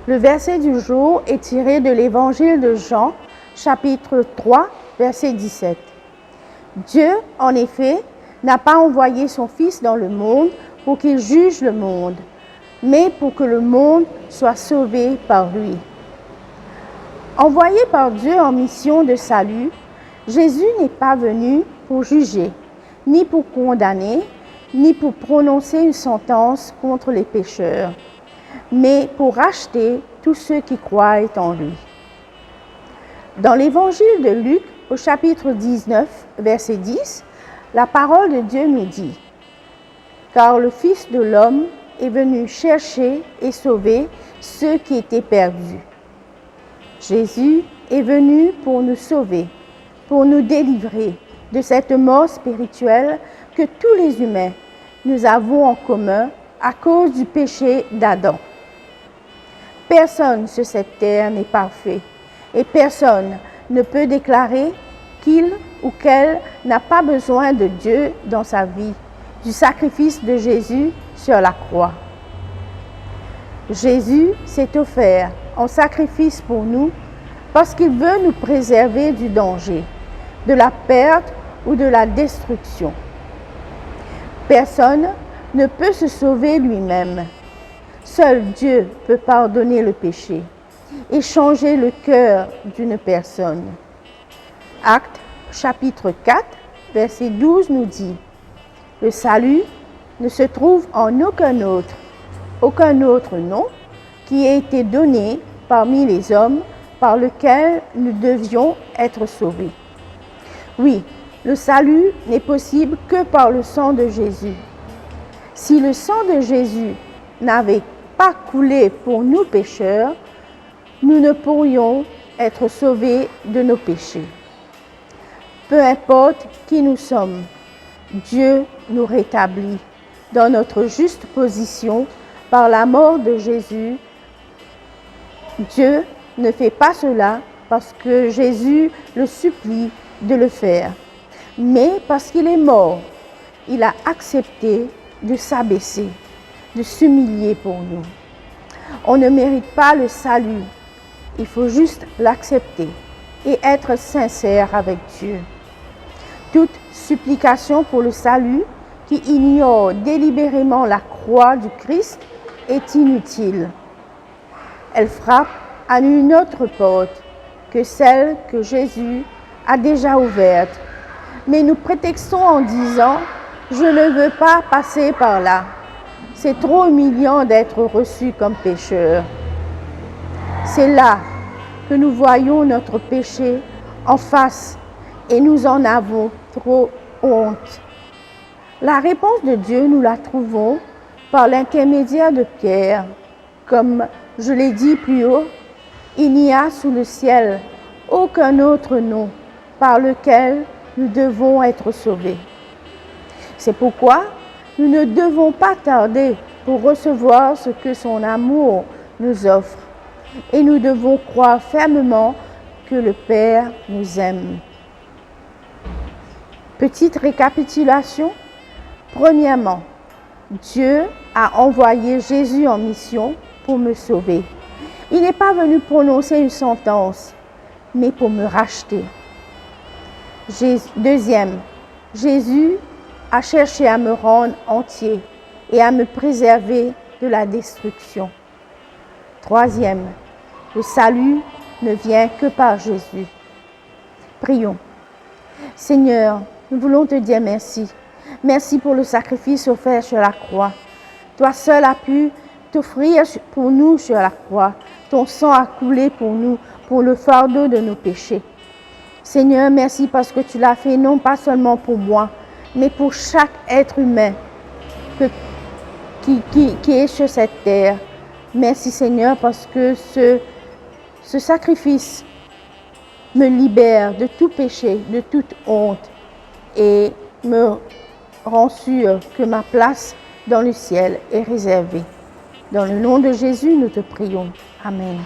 Le verset du jour est tiré de l'Évangile de Jean, chapitre 3, verset 17. Dieu, en effet, n'a pas envoyé son Fils dans le monde pour qu'il juge le monde, mais pour que le monde soit sauvé par lui. Envoyé par Dieu en mission de salut, Jésus n'est pas venu pour juger, ni pour condamner, ni pour prononcer une sentence contre les pécheurs, mais pour racheter tous ceux qui croient en lui. Dans l'Évangile de Luc, au chapitre 19, verset 10, la parole de Dieu nous dit « Car le Fils de l'homme est venu chercher et sauver ceux qui étaient perdus. » Jésus est venu pour nous sauver, pour nous délivrer de cette mort spirituelle que tous les humains nous avons en commun à cause du péché d'Adam. Personne sur cette terre n'est parfait et personne ne peut déclarer qu'il ou qu'elle n'a pas besoin de Dieu dans sa vie, du sacrifice de Jésus sur la croix. Jésus s'est offert en sacrifice pour nous parce qu'il veut nous préserver du danger, de la perte ou de la destruction. Personne ne peut se sauver lui-même. Seul Dieu peut pardonner le péché et changer le cœur d'une personne. Actes chapitre 4, verset 12 nous dit « Le salut ne se trouve en aucun autre nom qui ait été donné parmi les hommes par lequel nous devions être sauvés. » Oui, le salut n'est possible que par le sang de Jésus. Si le sang de Jésus n'avait pas coulé pour nous pécheurs, nous ne pourrions être sauvés de nos péchés. Peu importe qui nous sommes, Dieu nous rétablit dans notre juste position par la mort de Jésus. Dieu ne fait pas cela parce que Jésus le supplie de le faire, mais parce qu'il est mort, il a accepté de s'abaisser, de s'humilier pour nous. On ne mérite pas le salut, il faut juste l'accepter et être sincère avec Dieu. Toute supplication pour le salut qui ignore délibérément la croix du Christ est inutile. Elle frappe à une autre porte que celle que Jésus a déjà ouverte. Mais nous prétextons en disant « Je ne veux pas passer par là. C'est trop humiliant d'être reçu comme pécheur. » C'est là que nous voyons notre péché en face et nous en avons trop honte. La réponse de Dieu, nous la trouvons par l'intermédiaire de Pierre. Comme je l'ai dit plus haut, il n'y a sous le ciel aucun autre nom par lequel nous devons être sauvés. C'est pourquoi nous ne devons pas tarder pour recevoir ce que son amour nous offre. Et nous devons croire fermement que le Père nous aime. Petite récapitulation. Premièrement, Dieu a envoyé Jésus en mission pour me sauver. Il n'est pas venu prononcer une sentence, mais pour me racheter. Deuxième, Jésus a cherché à me rendre entier et à me préserver de la destruction. Troisième, le salut ne vient que par Jésus. Prions. Seigneur, nous voulons te dire merci. Merci pour le sacrifice offert sur la croix. Toi seul as pu t'offrir pour nous sur la croix. Ton sang a coulé pour nous, pour le fardeau de nos péchés. Seigneur, merci parce que tu l'as fait non pas seulement pour moi, mais pour chaque être humain qui est sur cette terre. Merci Seigneur parce que ce sacrifice me libère de tout péché, de toute honte et me rend sûr que ma place dans le ciel est réservée. Dans le nom de Jésus, nous te prions. Amen.